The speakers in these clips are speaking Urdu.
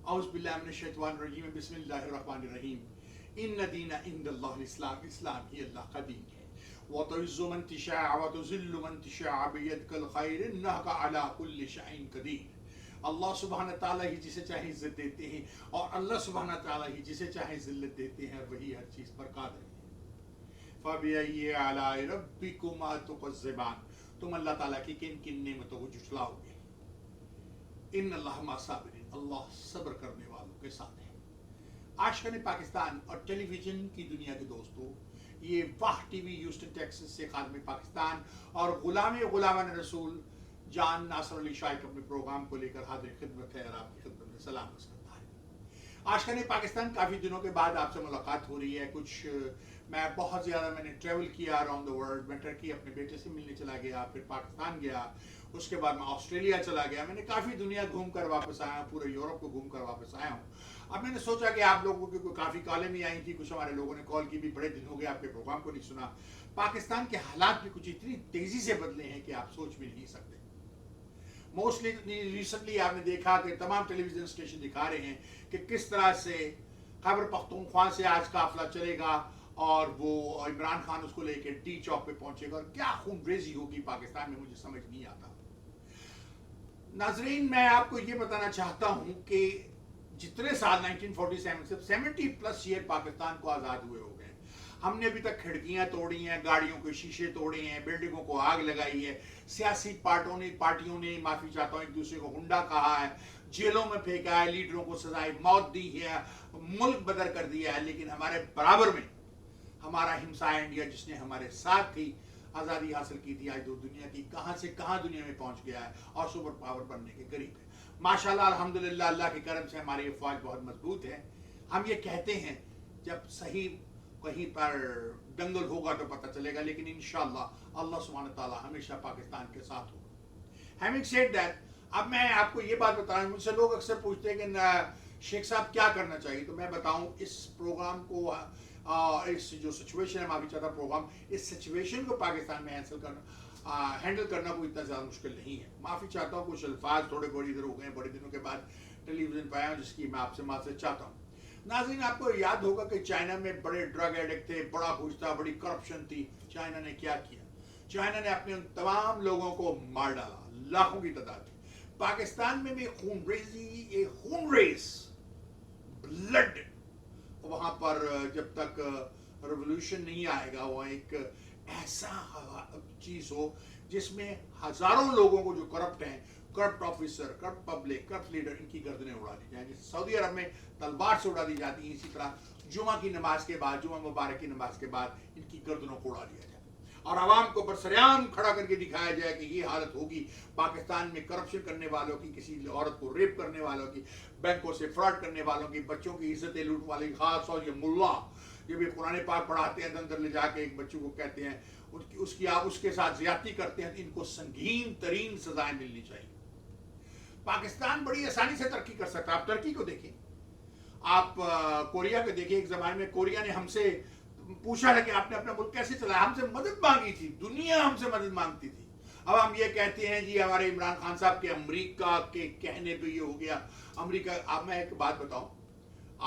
اعوذ باللہ من الشیطان الرجیم بسم اللہ الرحمن الرحیم ان دین عند اللہ الاسلام، اسلام ہی اللہ کا دین ہے۔ وَتُعِزُّ مَن تَشَاءُ وَتُذِلُّ مَن تَشَاءُ بِيَدِكَ الْخَيْرُ إِنَّكَ عَلَى كُلِّ شَيْءٍ قدیر۔ اللہ سبحانہ تعالیٰ ہی جسے چاہے عزت دیتے ہیں، اور اللہ سبحانہ تعالیٰ ہی جسے چاہے ذلت دیتے ہیں، وہی ہر چیز پر قادر ہے۔ فَبِأَيِّ آلَاءِ رَبِّكُمَا تُكَذِّبَانِ، تم اللہ تعالیٰ کی کن کن نعمتوں کو جھٹلاؤ گے۔ ان اللہ مع الصابرین، اللہ صبر کرنے والوں کے ساتھ ہے۔ عاشقان پاکستان اور ٹیلی ویژن کی دنیا کے دوستو، یہ واہ ٹی وی یوسٹن ٹیکسس سے خادم پاکستان اور غلامان رسول جان ناصر علی شائق اپنے پروگرام کو لے کر حاضر خدمت ہے اور آپ کی خدمت میں سلام عرض کرتا ہے۔ عاشقان پاکستان، کافی دنوں کے بعد آپ سے ملاقات ہو رہی ہے۔ میں بہت زیادہ میں نے ٹریول کیا اراؤنڈ دا ورلڈ، میں ٹرکی اپنے بیٹے سے ملنے چلا گیا، پھر پاکستان گیا، اس کے بعد میں آسٹریلیا چلا گیا۔ میں نے کافی دنیا گھوم کر واپس آیا ہوں، پورے یورپ کو گھوم کر واپس آیا ہوں۔ اب میں نے سوچا کہ آپ لوگوں کی کافی کالیں بھی آئی تھی، کچھ ہمارے لوگوں نے کال کی بھی، بڑے دن ہو گئے آپ کے پروگرام کو نہیں سنا۔ پاکستان کے حالات بھی کچھ اتنی تیزی سے بدلے ہیں کہ آپ سوچ بھی نہیں سکتے۔ موسٹلی ریسنٹلی آپ نے دیکھا کہ تمام ٹیلی ویژن اسٹیشن دکھا رہے ہیں کہ کس طرح سے خیبر پختونخوا سے آج قافلہ چلے گا اور وہ عمران خان اس کو لے کے ٹی چوک پہ پہنچے گا، اور کیا خون ریزی ہوگی پاکستان میں، مجھے سمجھ نہیں آتا۔ ناظرین، میں آپ کو یہ بتانا چاہتا ہوں کہ جتنے سال 1947 سے 70 پلس ایئر پاکستان کو آزاد ہوئے ہو گئے، ہم نے ابھی تک کھڑکیاں توڑی ہیں، گاڑیوں کے شیشے توڑے ہیں، بلڈنگوں کو آگ لگائی ہے، سیاسی پارٹیوں نے معافی چاہتا ہوں ایک دوسرے کو ہنڈا کہا ہے، جیلوں میں پھینکا ہے، لیڈروں کو سزائے موت دی ہے، ملک بدر کر دیا ہے، لیکن ہمارے برابر میں ہمارا ہمسایہ انڈیا جس نے ہمارے ساتھ تھی آزادی حاصل کی تھی، آج دنیا کی کہاں سے کہاں دنیا میں پہنچ گیا ہے اور سپر پاور بننے کے قریب ہے۔ ماشاءاللہ الحمدللہ، اللہ کے کرم سے ہماری افواج بہت مضبوط ہے۔ ہم یہ کہتے ہیں جب صحیح کہیں پر دنگل ہوگا تو پتہ چلے گا، لیکن انشاءاللہ اللہ سبحانہ تعالیٰ ہمیشہ پاکستان کے ساتھ ہوگا۔ Having said that، اب میں آپ کو یہ بات بتا رہا ہوں، مجھ سے لوگ اکثر پوچھتے ہیں کہ شیخ صاحب کیا کرنا چاہیے، تو میں بتاؤں اس پروگرام کو، اس جو سچویشن ہے، معافی چاہتا پروگرام، اس سچویشن کو پاکستان میں ہینڈل کرنا کوئی اتنا زیادہ مشکل نہیں ہے۔ معافی چاہتا ہوں، کچھ الفاظ تھوڑے بڑی ادھر ہو گئے ہیں، بڑے دنوں کے بعد ٹیلی ویژن پہ آیا ہوں، جس کی میں آپ سے معذرت چاہتا ہوں۔ ناظرین، آپ کو یاد ہوگا کہ چائنا میں بڑے ڈرگ ایڈکٹ تھے، بڑا کچھ تھا، بڑی کرپشن تھی۔ چائنا نے کیا کیا؟ چائنا نے اپنے ان تمام لوگوں کو مار ڈالا، لاکھوں کی تعداد میں۔ پاکستان میں بھی خون ریز بلڈ، وہاں پر جب تک ریولوشن نہیں آئے گا، وہ ایک ایسا چیز ہو جس میں ہزاروں لوگوں کو جو کرپٹ ہیں، corrupt officer, corrupt public, corrupt leader, ان کی گردنیں اڑا دی جائیں۔ جیسے سعودی عرب میں تلوار سے اڑا دی جاتی ہیں، اسی طرح جمعہ کی نماز کے بعد، جمعہ مبارک کی نماز کے بعد ان کی گردنوں کو اڑا دیا جائے اور عوام کو برسریام کھڑا کر کے دکھایا جائے کہ یہ حالت ہوگی پاکستان میں کرپشن کرنے والوں کی، کسی عورت کو ریپ کرنے والوں کی، بینکوں سے فراڈ کرنے والوں کی، بچوں کی عزتیں لوٹ والی، خاص اور یہ ملا یہ بھی قرآن پاک پڑھاتے ہیں، اندر لے جا کے ایک بچوں کو کہتے ہیں اس کے ساتھ زیادتی کرتے ہیں، ان کو سنگین ترین سزائیں ملنی چاہیے۔ پاکستان بڑی آسانی سے ترقی کر سکتا ہے۔ آپ ترقی کو دیکھیں، آپ کوریا کو دیکھیں، ایک زمانے میں کوریا نے ہم سے پوچھا ہے کہ آپ نے اپنا ملک کیسے چلایا، ہم سے مدد مانگی تھی، دنیا ہم سے مدد مانگتی تھی۔ اب ہم یہ کہتے ہیں جی ہمارے عمران خان صاحب کے امریکہ کے کہنے پہ یہ ہو گیا۔ امریکہ، اب میں ایک بات بتاؤں،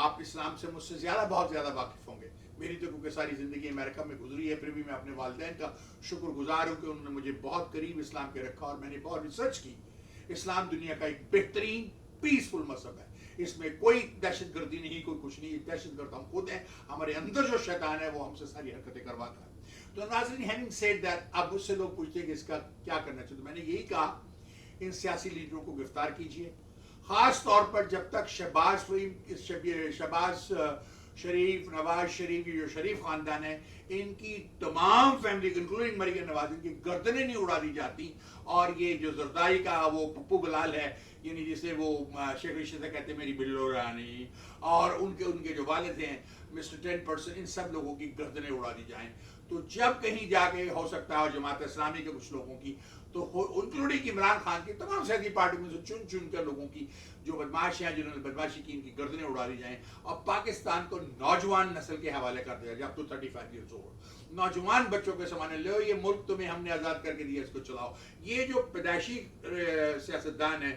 آپ اسلام سے مجھ سے بہت زیادہ واقف ہوں گے، میری تو کیونکہ ساری زندگی امریکہ میں گزری ہے، پھر بھی میں اپنے والدین کا شکر گزار ہوں کہ انہوں نے مجھے بہت قریب اسلام کے رکھا، اور میں نے بہت ریسرچ کی۔ اسلام دنیا کا ایک بہترین پیسفل مذہب ہے، اس میں کوئی دہشت گردی نہیں، کوئی کچھ نہیں۔ دہشت گرد ہم خود ہیں، ہمارے اندر جو شیطان ہے وہ ہم سے ساری حرکتیں کرواتا ہے۔ تو ناظرین، having said that، اب مجھ سے لوگ پوچھتے ہیں کہ اس کا کیا کرنا چاہیے، تو میں نے یہی کہا، ان سیاسی لیڈروں کو گرفتار کیجیے، خاص طور پر جب تک شہباز شریف، نواز شریف، جو شریف خاندان ہے، ان کی تمام فیملی انکلوڈنگ مریم نواز، ان کی گردنیں نہیں اڑا دی جاتی، اور یہ جو زرداری کا وہ پپو بلال ہے، یعنی جسے وہ شیخ رشید سے کہتے ہیں میری بلو رانی، اور ان کے جو والد ہیں مسٹر 10%، ان سب لوگوں کی گردنیں اڑا دی جائیں۔ تو جب کہیں جا کے ہو سکتا ہے، اور جماعت اسلامی کے کچھ لوگوں کی، تو انکلوڈنگ عمران خان کی تمام سیاسی پارٹیوں میں سے چن کر لوگوں کی جو بدماش ہیں، جنہوں نے بدماشی کی، ان کی گردنیں اڑا دی جائیں، اور پاکستان کو نوجوان نسل کے حوالے کر دیا جائے، اب تو 35 ایئرز اولڈ نوجوان بچوں کے سامنے لو، یہ ملک تمہیں ہم نے آزاد کر کے دیا، اس کو چلاؤ۔ یہ جو پیدائشی سیاستدان ہیں،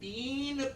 3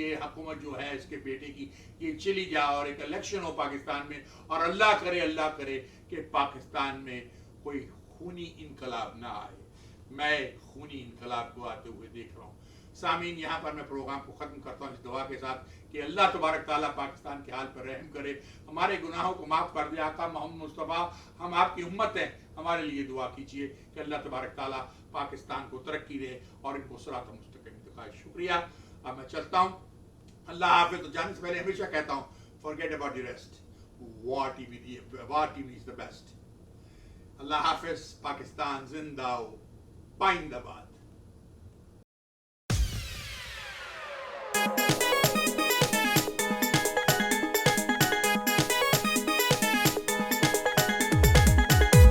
یہ حکومت جو ہے اس کے بیٹے کی یہ چلی جائے اور ایک الیکشن ہو پاکستان میں، اور اللہ کرے کہ پاکستان میں کوئی خونی انقلاب نہ آئے. میں خونی انقلاب کو آتے ہوئے دیکھ رہا ہوں. سامعین، یہاں پر میں پروگرام کو ختم کرتا ہوں اس دعا کے ساتھ کہ اللہ تبارک تعالیٰ پاکستان کے حال پر رحم کرے، ہمارے گناہوں کو معاف کر دے. آقا محمد مصطفیٰ، ہم آپ کی امت ہیں، ہمارے لیے دعا کیجیے کہ اللہ تبارک تعالیٰ پاکستان کو ترقی دے اور ان کو صراط مستقیم دکھائے. شکریہ. اب میں چلتا ہوں. اللہ حافظ. تو جانے سے پہلے ہمیشہ کہتا ہوں forget about the rest. War TV is the best. اللہ حافظ. پاکستان زندہ ہو. پائندہ باد.